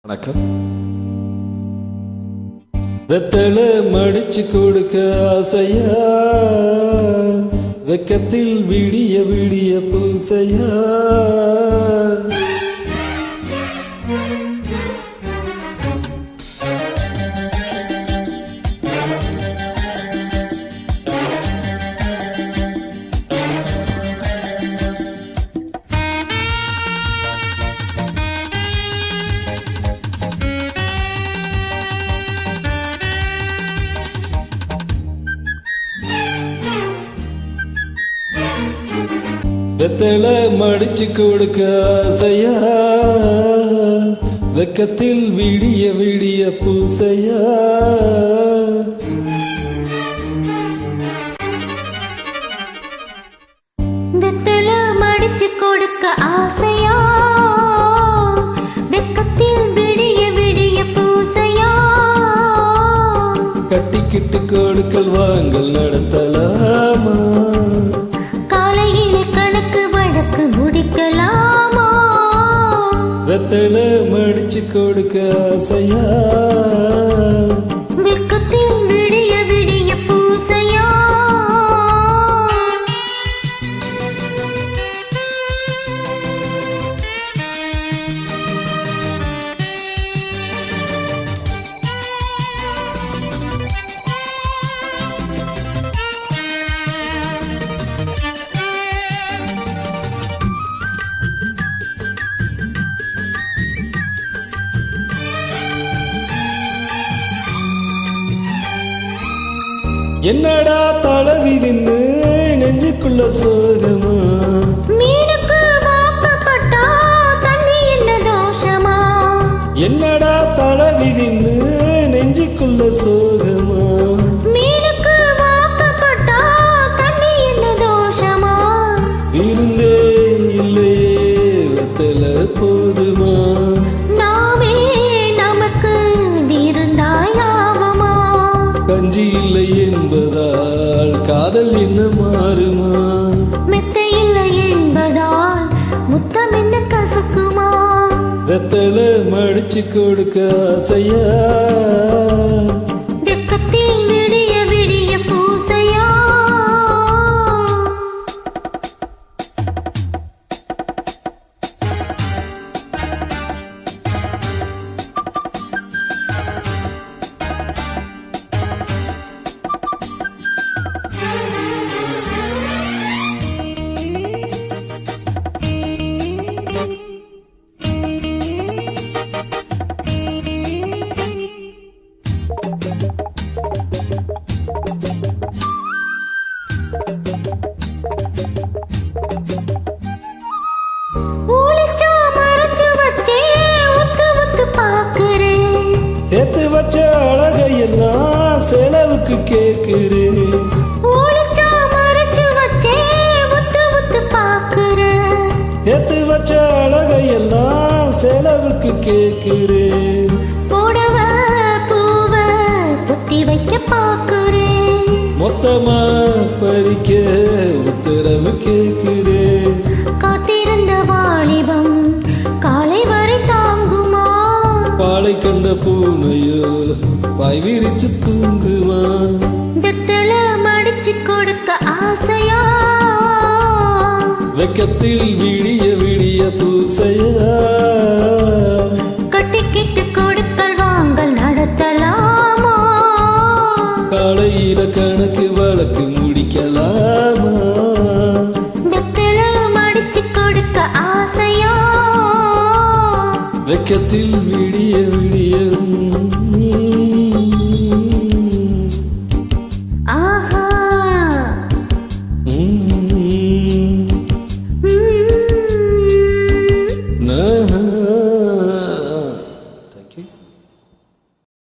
வணக்கம். வெத்தலை மடிச்சு கொடுக்க ஆசையா, வெக்கத்தில் விடிய விடிய பூசையா. வெத்தலை மடிச்சு கொடுக்க ஆசையா, வெக்கத்தில் விடிய விடிய பூசையா. வெத்தலை மடிச்சு கொடுக்க ஆசையா, வெக்கத்தில் விடிய விடிய பூசையா. கட்டிக்கிட்டு கொடுக்கல் வாங்கல் நடத்தலாமா, முடிக்கலாமா. வெத்தலை மடிச்சு கொடுக்க ஆசையா, வெக்கத்தில் விடிய விடிய பூசையா. என்னடா தளவி நின்று நெஞ்சுக்குள்ள சோகமா, மீனுக்கு வாக்கப்பட்டா தண்ணி என்ன தோஷமா. என்னடா தளவி நின்று நெஞ்சுக்குள்ள சோகமா, மீனுக்கு வாக்கப்பட்டா தண்ணி என்ன தோஷமா. இருந்தே இல்லையே வெத்தலை போதுமா, நாமே நமக்கு இருந்தாயாகுமா. கஞ்சி இல்லை என்பதால் காதல் என்ன மாறுமா, மெத்தை இல்லை என்பதால் முத்தம் என்ன கசக்குமா. வெத்தலை மடிச்சு கொடுக்க ஆசையா, வெக்கத்தில் விடிய விடிய பூசையா. சேர்த்து வச்ச அழகையெல்லாம் செலவுக்கு கேட்கிறேன், சேர்த்து வச்ச அழகையெல்லாம் செலவுக்கு கேட்கிறேன். போடவ பூவ புத்தி வைக்க பாக்குறேன், மொத்தமா பறிக்க உத்தரவு கேட்கிறேன். காத்திருந்த வாலிபம் காலை வரை தாங்குமா. பாலை கண்ட பூனையோ வாய் விரிச்சு தூங்குமா. வெத்தலை மடிச்சு கொடுக்க ஆசையா, வெக்கத்தில் விடிய விடிய பூசையா. கட்டிக்கிட்டு கொடுக்கல் வாங்கல் நடத்தலாமா. காலையில கணக்கு வழக்கு முடிக்கலாமா, வெத்தலை மடிச்சு கொடுக்க ஆசையா, வெக்கத்தில் விடிய